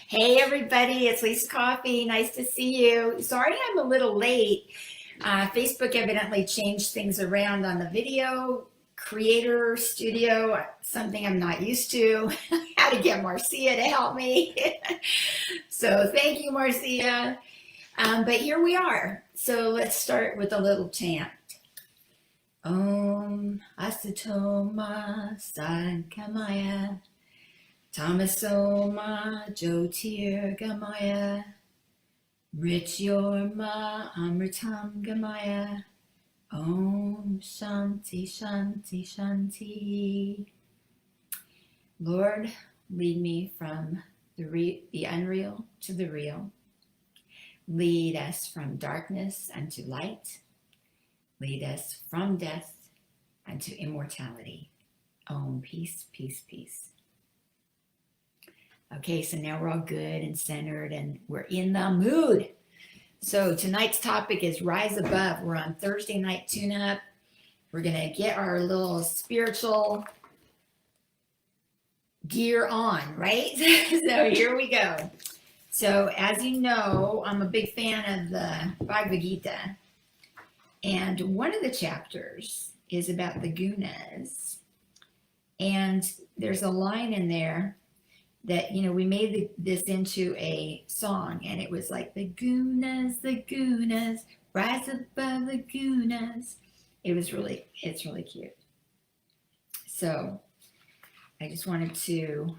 Hey everybody, it's Lissa Coffey. Nice to see you. Sorry I'm a little late. Facebook evidently changed things around on the video creator studio, something I'm not used to. I had to get Marcia to help me. So thank you, Marcia. But here we are. So let's start with a little chant. Om Asatoma Sadgamaya Tamasoma Jyotir Gamaya Mrityorma Amritam Gamaya Om Shanti Shanti Shanti. Lord, lead me from the unreal to the real. Lead us from darkness unto light. Lead us from death unto immortality. Om, peace, peace, peace. Okay, so now we're all good and centered and we're in the mood. So tonight's topic is Rise Above. We're on Thursday night tune-up. We're going to get our little spiritual gear on, right? So here we go. So as you know, I'm a big fan of the Bhagavad Gita. And one of the chapters is about the gunas. And there's a line in there that, we made this into a song, and it was like, the gunas, rise above the gunas. It's really cute. So I just wanted to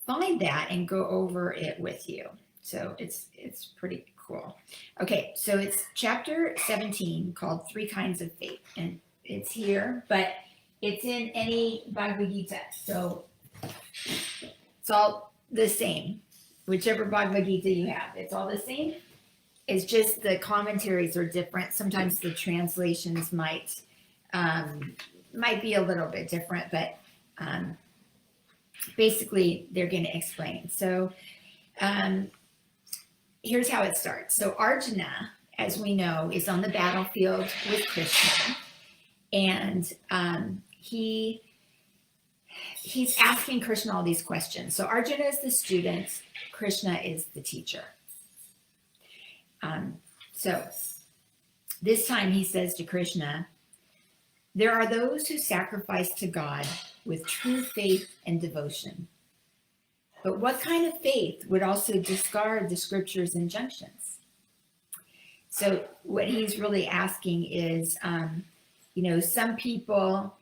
find that and go over it with you. So it's pretty cool. Okay, so it's chapter 17 called 3 Kinds of Faith, and it's here, but it's in any Bhagavad Gita. So it's all the same, whichever Bhagavad Gita you have. It's all the same. It's just the commentaries are different. Sometimes the translations might be a little bit different, but basically they're going to explain. So here's how it starts. So Arjuna, as we know, is on the battlefield with Krishna, and he's asking Krishna all these questions. So Arjuna is the student, Krishna is the teacher. So this time he says to Krishna, there are those who sacrifice to God with true faith and devotion. But what kind of faith would also discard the scripture's injunctions? So what he's really asking is, some people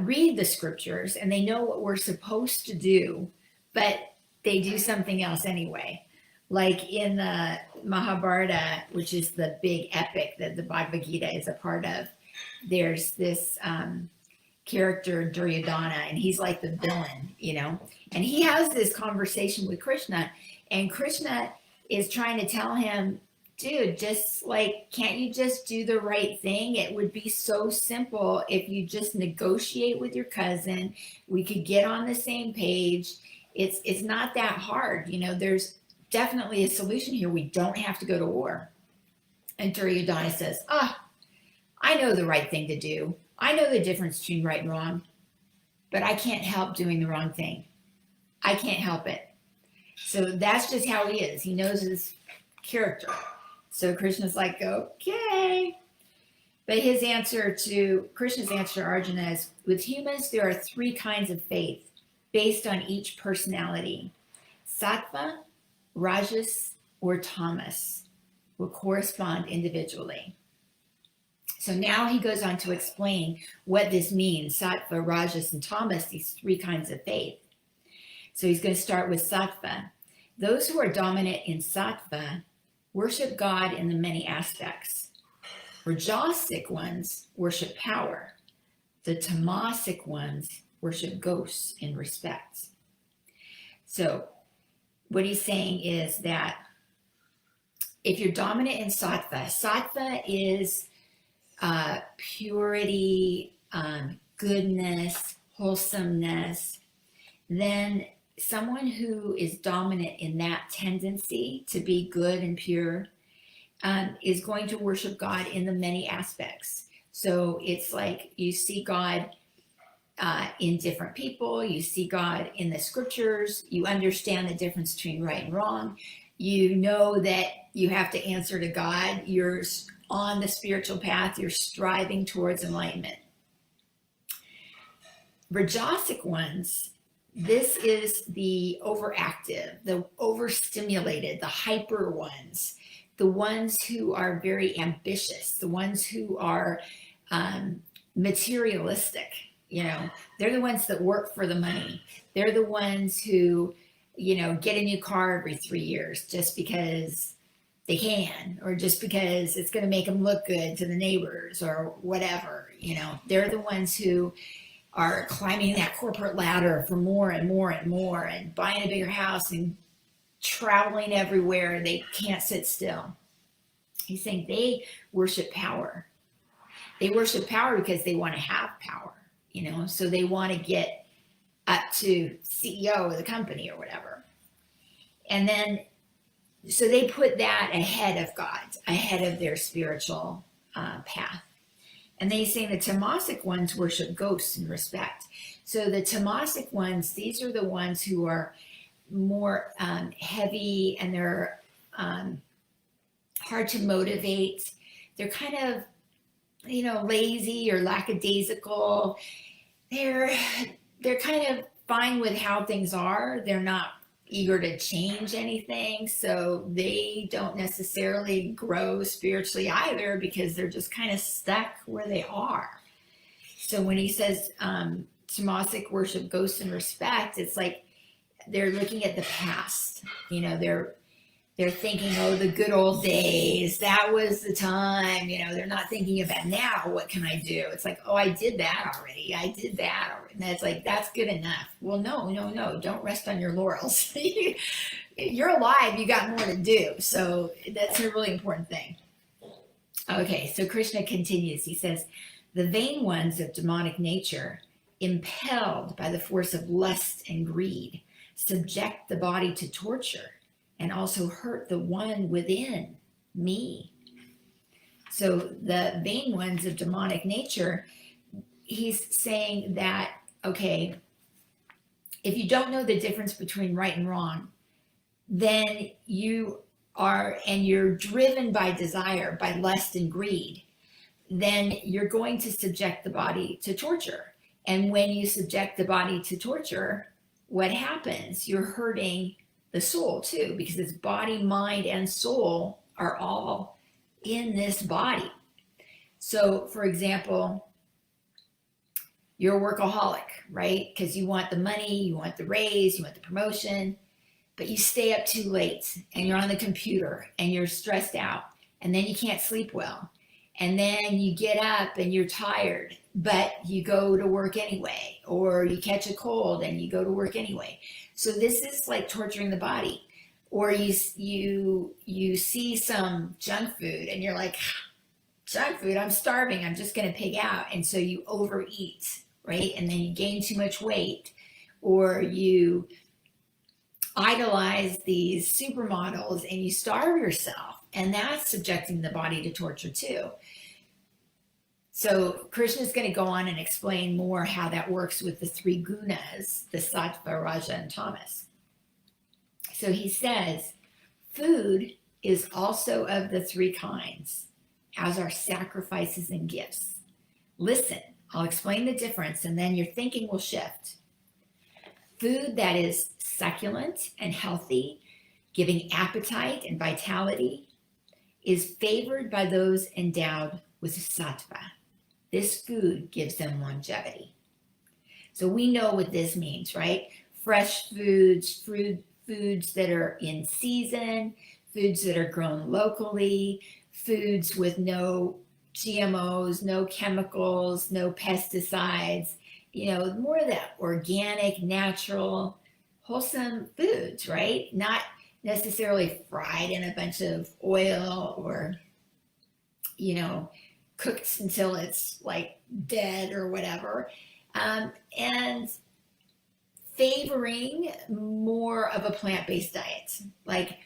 read the scriptures and they know what we're supposed to do, but they do something else anyway. Like in the Mahabharata, which is the big epic that the Bhagavad Gita is a part of, there's this character Duryodhana, and he's like the villain, and he has this conversation with Krishna, and Krishna is trying to tell him, dude, can't you just do the right thing? It would be so simple if you just negotiate with your cousin. We could get on the same page. It's not that hard. There's definitely a solution here. We don't have to go to war. And Duryodhana says, I know the right thing to do. I know the difference between right and wrong, but I can't help doing the wrong thing. I can't help it. So that's just how he is. He knows his character. So Krishna's like, okay. But Krishna's answer to Arjuna is, with humans, there are 3 kinds of faith based on each personality. Sattva, Rajas, or Tamas will correspond individually. So now he goes on to explain what this means, Sattva, Rajas, and Tamas, these 3 kinds of faith. So he's going to start with Sattva. Those who are dominant in Sattva worship God in the many aspects. Rajasic ones worship power. The Tamasic ones worship ghosts in respect. So what he's saying is that if you're dominant in Sattva is purity, goodness, wholesomeness, then someone who is dominant in that tendency to be good and pure is going to worship God in the many aspects. So it's like you see God in different people. You see God in the scriptures. You understand the difference between right and wrong. You know that you have to answer to God. You're on the spiritual path. You're striving towards enlightenment. Rajasic ones, this is the overactive, the overstimulated, the hyper ones, the ones who are very ambitious, the ones who are materialistic. You know, they're the ones that work for the money. They're the ones who, you know, get a new car every 3 years just because they can, or just because it's going to make them look good to the neighbors or whatever. You know, they're the ones who are climbing that corporate ladder for more and more and more, and buying a bigger house and traveling everywhere. They can't sit still. He's saying they worship power. They worship power because they want to have power, you know, so they want to get up to CEO of the company or whatever. And then, so they put that ahead of God, ahead of their spiritual path. And they say the Tamasic ones worship ghosts and respect. So the Tamasic ones, these are the ones who are more heavy, and they're hard to motivate. They're kind of, you know, lazy or lackadaisical. They're kind of fine with how things are. They're not eager to change anything, so they don't necessarily grow spiritually either, because they're just kind of stuck where they are. So when he says Tamasic worship ghosts and respect, it's like they're looking at the past. You know, they're thinking, oh, the good old days, that was the time. You know, they're not thinking about now, what can I do? It's like, oh, I did that already. And that's like, that's good enough. Well, no, don't rest on your laurels. You're alive, you got more to do. So that's a really important thing. Okay, so Krishna continues. He says, the vain ones of demonic nature, impelled by the force of lust and greed, subject the body to torture and also hurt the one within, me. So the vain ones of demonic nature, he's saying that, okay, if you don't know the difference between right and wrong, then you are, and you're driven by desire, by lust and greed, then you're going to subject the body to torture. And when you subject the body to torture, what happens? You're hurting the soul too, because it's body, mind, and soul are all in this body. So, for example, you're a workaholic, right? Because you want the money, you want the raise, you want the promotion, but you stay up too late, and you're on the computer, and you're stressed out, and then you can't sleep well. And then you get up and you're tired, but you go to work anyway, or you catch a cold and you go to work anyway. So this is like torturing the body. Or you see some junk food and you're like, junk food, I'm starving, I'm just going to pig out. And so you overeat, right? And then you gain too much weight. Or you idolize these supermodels and you starve yourself. And that's subjecting the body to torture too. So Krishna is going to go on and explain more how that works with the three gunas, the sattva, raja, and tamas. So he says, food is also of the three kinds, as are sacrifices and gifts. Listen, I'll explain the difference, and then your thinking will shift. Food that is succulent and healthy, giving appetite and vitality, is favored by those endowed with sattva. This food gives them longevity. So we know what this means, right? Fresh foods, foods that are in season, foods that are grown locally, foods with no GMOs, no chemicals, no pesticides, you know, more of that organic, natural, wholesome foods, right? Not necessarily fried in a bunch of oil or, you know, cooked until it's like dead or whatever, and favoring more of a plant-based diet. Like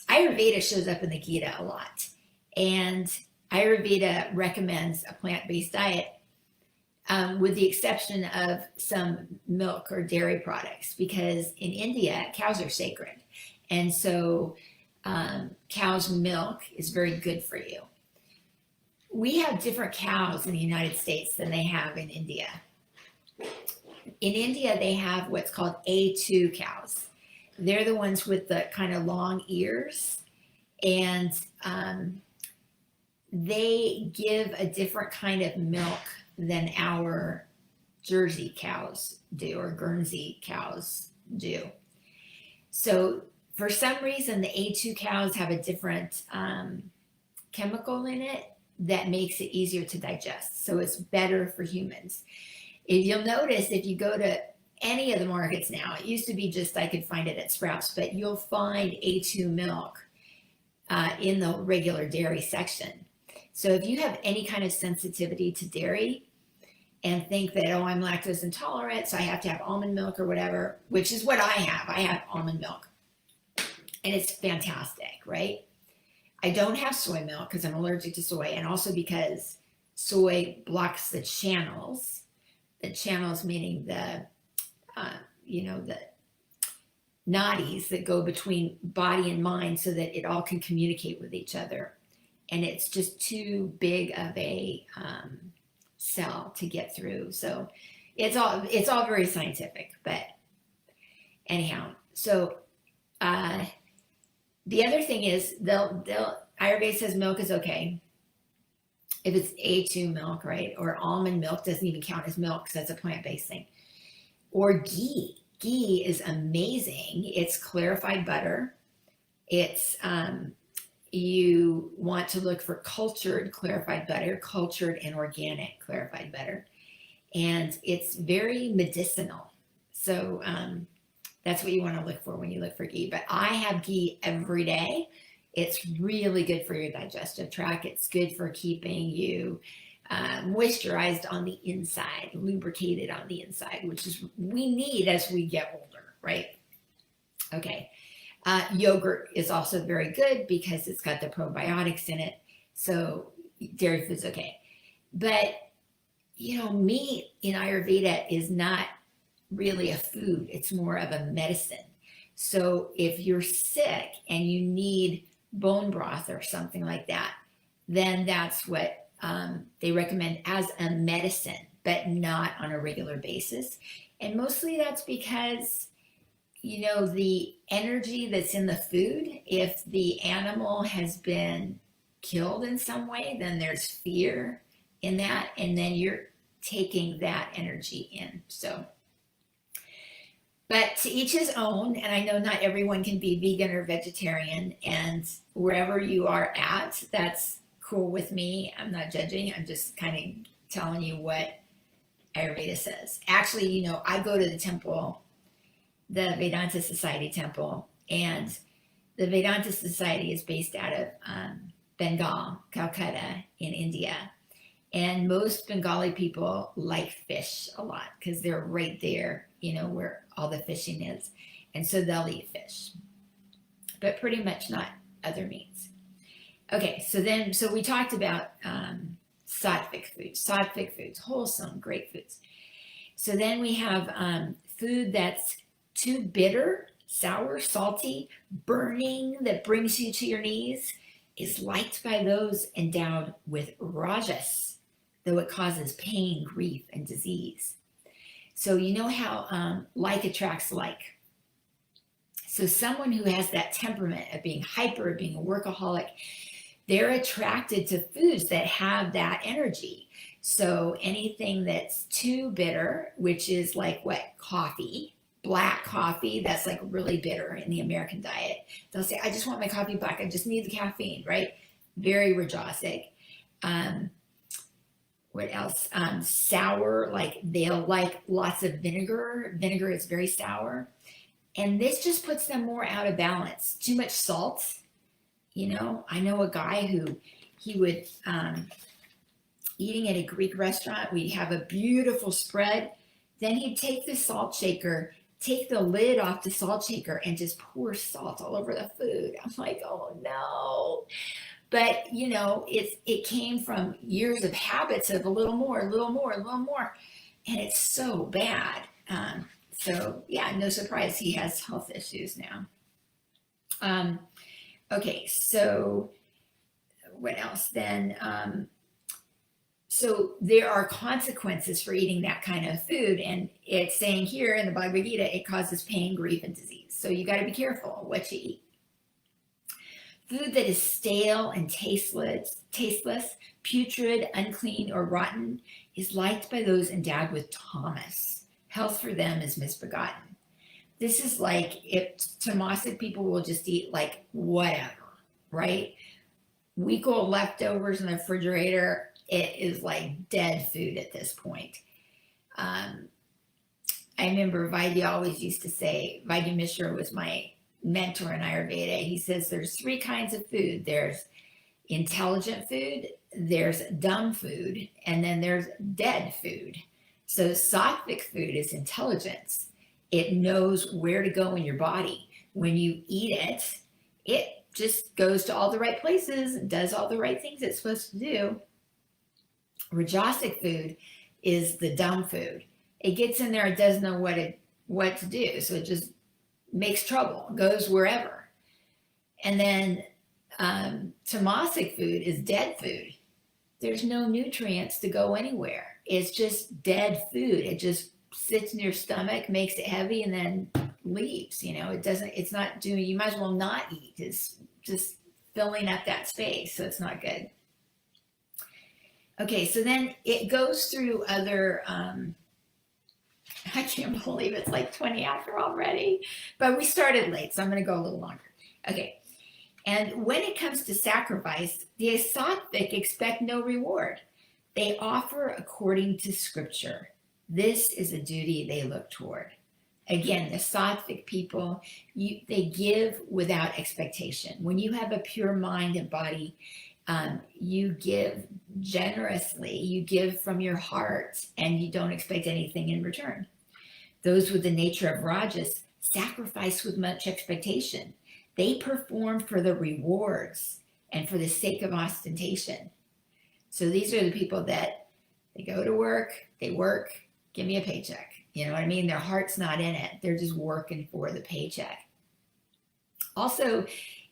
Ayurveda shows up in the Gita a lot, and Ayurveda recommends a plant-based diet with the exception of some milk or dairy products, because in India, cows are sacred. And so cow's milk is very good for you. We have different cows in the United States than they have in India. In India, they have what's called A2 cows. They're the ones with the kind of long ears, and they give a different kind of milk than our Jersey cows do or Guernsey cows do. So for some reason, the A2 cows have a different chemical in it that makes it easier to digest. So it's better for humans. If you'll notice, if you go to any of the markets now, it used to be just I could find it at Sprouts, but you'll find A2 milk in the regular dairy section. So if you have any kind of sensitivity to dairy and think that, oh, I'm lactose intolerant, so I have to have almond milk or whatever, which is what I have almond milk. And it's fantastic, right? I don't have soy milk because I'm allergic to soy, and also because soy blocks the channels meaning the nadis that go between body and mind so that it all can communicate with each other. And it's just too big of a cell to get through. So it's all very scientific, but anyhow, so the other thing is Ayurveda says milk is okay if it's A2 milk, right? Or almond milk doesn't even count as milk because that's a plant-based thing. Or ghee. Ghee is amazing. It's clarified butter. It's you want to look for cultured clarified butter, cultured and organic clarified butter, and it's very medicinal. So that's what you want to look for when you look for ghee. But I have ghee every day. It's really good for your digestive tract. It's good for keeping you moisturized on the inside, lubricated on the inside, which is we need as we get older, right? Okay. Yogurt is also very good because it's got the probiotics in it. So dairy food's okay. But, meat in Ayurveda is not really a food. It's more of a medicine. So if you're sick and you need bone broth or something like that, then that's what they recommend as a medicine, but not on a regular basis. And mostly that's because, the energy that's in the food, if the animal has been killed in some way, then there's fear in that, and then you're taking that energy in. So, but to each his own, and I know not everyone can be vegan or vegetarian, and wherever you are at, that's cool with me. I'm not judging. I'm just kind of telling you what Ayurveda says. Actually, I go to the temple, the Vedanta Society temple, and the Vedanta Society is based out of Bengal, Calcutta in India. And most Bengali people like fish a lot because they're right there, where all the fishing is. And so they'll eat fish, but pretty much not other meats. Okay, so we talked about sattvic foods, wholesome, great foods. So then we have food that's too bitter, sour, salty, burning, that brings you to your knees, is liked by those endowed with rajas, though it causes pain, grief, and disease. So you know how like attracts like. So someone who has that temperament of being hyper, being a workaholic, they're attracted to foods that have that energy. So anything that's too bitter, which is like what? Coffee, black coffee, that's like really bitter in the American diet. They'll say, I just want my coffee black. I just need the caffeine, right? Very rajasic. What else? Sour, like they'll like lots of vinegar. Vinegar is very sour. And this just puts them more out of balance. Too much salt. I know a guy who he would, eating at a Greek restaurant, we'd have a beautiful spread. Then he'd take the salt shaker, take the lid off the salt shaker and just pour salt all over the food. I'm like, oh no. But it came from years of habits of a little more, a little more, a little more, and it's so bad. So yeah, no surprise he has health issues now. Okay, so what else then? So there are consequences for eating that kind of food, and it's saying here in the Bhagavad Gita, it causes pain, grief, and disease. So you got to be careful what you eat. Food that is stale and tasteless, putrid, unclean, or rotten is liked by those endowed with tamas. Health for them is misbegotten. This is like if tamasic people will just eat like whatever, right? Week-old leftovers in the refrigerator, it is like dead food at this point. I remember Vaidya always used to say, Vaidya Mishra was my mentor in Ayurveda. He says there's 3 kinds of food. There's intelligent food, there's dumb food, and then there's dead food. So sattvic food is intelligence. It knows where to go in your body. When you eat it, it just goes to all the right places and does all the right things it's supposed to do. Rajasic food is the dumb food. It gets in there, it doesn't know what to do, so it just makes trouble, goes wherever. And then tamasic food is dead food. There's no nutrients to go anywhere. It's just dead food. It just sits in your stomach, makes it heavy, and then leaves. It's not doing, you might as well not eat. It's just filling up that space, so it's not good. Okay, so then it goes through other, I can't believe it's like 20 after already, but we started late, so I'm going to go a little longer. Okay, and when it comes to sacrifice, the sattvic expect no reward. They offer according to scripture. This is a duty they look toward. Again, the sattvic people, they give without expectation. When you have a pure mind and body, you give generously, you give from your heart, and you don't expect anything in return. Those with the nature of rajas sacrifice with much expectation. They perform for the rewards and for the sake of ostentation. So these are the people that they go to work, they work, give me a paycheck. You know what I mean? Their heart's not in it. They're just working for the paycheck. Also,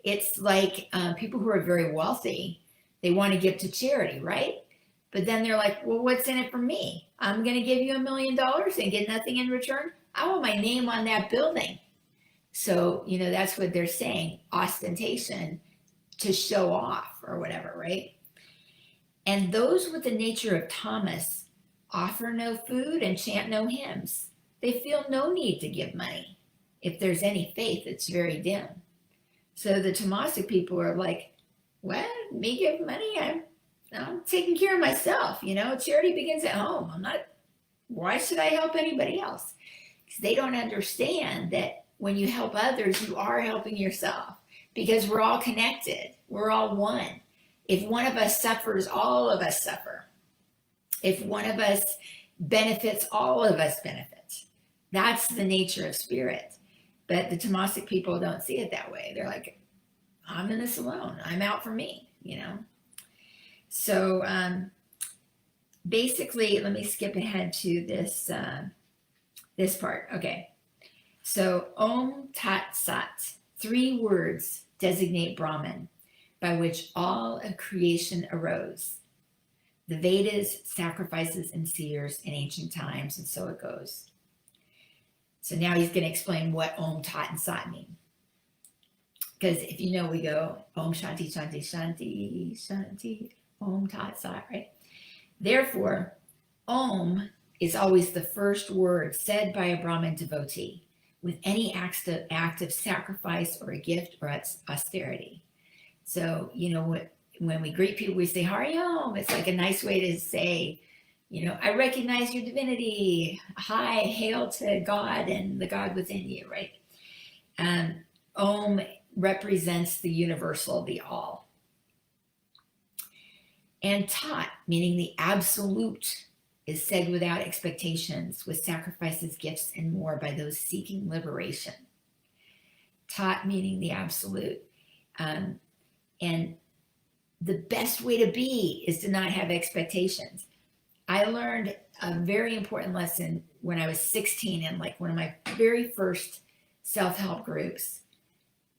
it's like people who are very wealthy, they want to give to charity, right? But then they're like, well, what's in it for me? I'm going to give you $1 million and get nothing in return. I want my name on that building. So, that's what they're saying, ostentation, to show off or whatever, right? And those with the nature of tamas offer no food and chant no hymns. They feel no need to give money. If there's any faith, it's very dim. So the tamasic people are like, what? Me give money? I'm taking care of myself. Charity begins at home. Why should I help anybody else? Because they don't understand that when you help others, you are helping yourself, because we're all connected. We're all one. If one of us suffers, all of us suffer. If one of us benefits, all of us benefit. That's the nature of spirit. But the tamasic people don't see it that way. They're like, I'm in this alone. I'm out for me, So basically, let me skip ahead to this part. Okay. So Om Tat Sat, 3 words designate Brahman, by which all of creation arose. The Vedas, sacrifices, and seers in ancient times, and so it goes. So now he's going to explain what Om Tat and Sat mean. Because if we go Om Shanti, Shanti, Shanti, Shanti, Om Tat Sat, right? Therefore, Om is always the first word said by a Brahmin devotee with any act of sacrifice or a gift or austerity. So, when we greet people, we say, Hari Om. It's like a nice way to say, I recognize your divinity. Hi, hail to God and the God within you, right? Om represents the universal, the all. And Tat, meaning the absolute, is said without expectations, with sacrifices, gifts, and more by those seeking liberation. Tat meaning the absolute. And the best way to be is to not have expectations. I learned a very important lesson when I was 16 in like one of my very first self-help groups.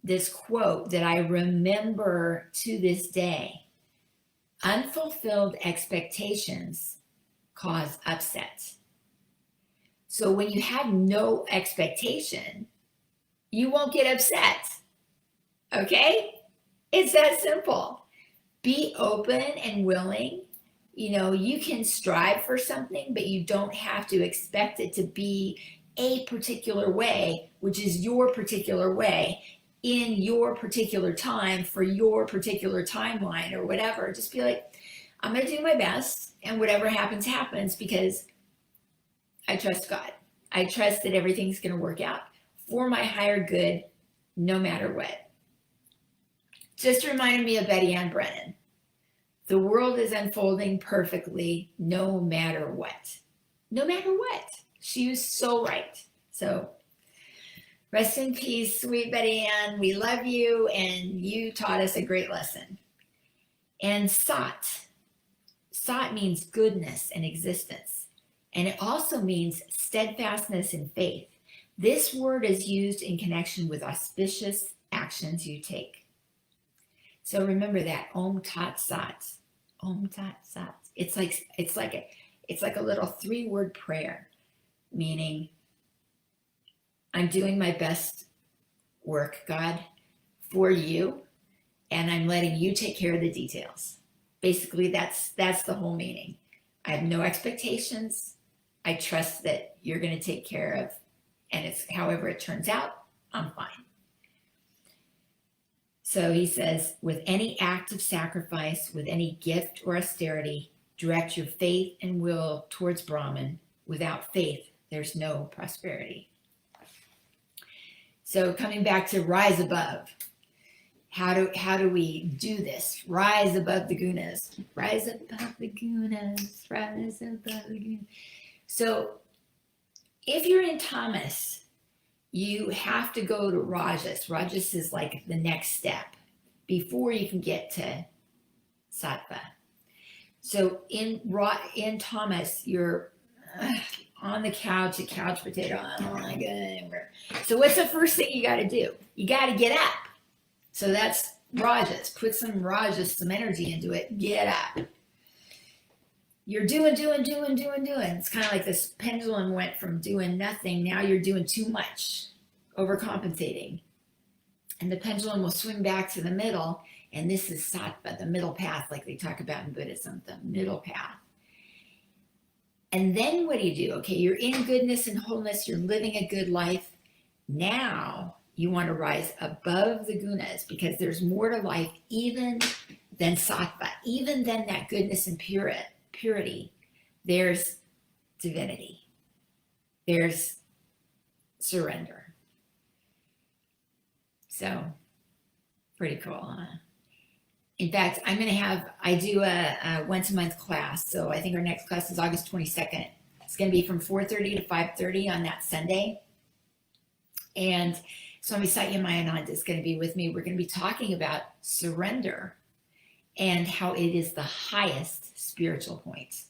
This quote that I remember to this day: unfulfilled expectations cause upset. So when you have no expectation, you won't get upset. Okay? It's that simple. Be open and willing. You can strive for something, but you don't have to expect it to be a particular way, which is your particular way, in your particular time, for your particular timeline or whatever. Just be like, I'm going to do my best, and whatever happens, happens, because I trust God. I trust that everything's going to work out for my higher good, no matter what. Just reminded me of Betty Ann Brennan. The world is unfolding perfectly, no matter what. No matter what. She was so right. So, rest in peace, sweet Betty Ann. We love you, and you taught us a great lesson. And Sat. Sat means goodness and existence. And it also means steadfastness and faith. This word is used in connection with auspicious actions you take. So remember that, Om Tat Sat, Om Tat Sat. It's like a little 3-word prayer, meaning I'm doing my best work, God, for you, and I'm letting you take care of the details. Basically, that's the whole meaning. I have no expectations. I trust that you're going to take care of, and it's however it turns out, I'm fine. So he says, with any act of sacrifice, with any gift or austerity, direct your faith and will towards Brahman. Without faith, there's no prosperity. So coming back to rise above, how do we do this? Rise above the gunas. Rise above the gunas. Rise above the gunas. So if you're in tamas, you have to go to rajas. Rajas is like the next step before you can get to sattva. So in tamas, you're on the couch, a couch potato. Oh my God. So what's the first thing you got to do? You got to get up. So that's rajas. Put some rajas, some energy into it. Get up. You're doing. It's kind of like this pendulum went from doing nothing. Now you're doing too much, overcompensating. And the pendulum will swing back to the middle. And this is sattva, the middle path, like they talk about in Buddhism, the middle path. And then what do? Okay, you're in goodness and wholeness. You're living a good life. Now you want to rise above the gunas, because there's more to life even than sattva, even than that goodness and purity. There's divinity. There's surrender. So pretty cool, huh? In fact, I do a once a month class. So I think our next class is August 22nd. It's going to be from 4:30 to 5:30 on that Sunday. And Swami Satyamananda is going to be with me. We're going to be talking about surrender and how it is the highest spiritual point.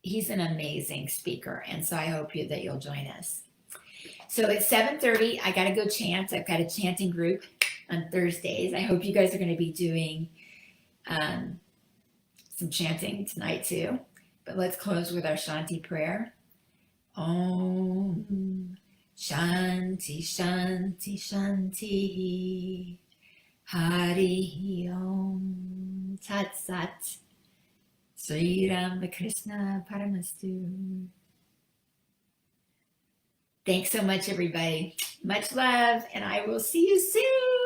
He's an amazing speaker, and so I hope that you'll join us. So it's 7:30. I got to go chant. I've got a chanting group on Thursdays. I hope you guys are going to be doing some chanting tonight too. But let's close with our Shanti Prayer. Om Shanti Shanti Shanti Hari Om Tat Sat Sri Ramakrishna Paramastu. Thanks so much, everybody. Much love, and I will see you soon.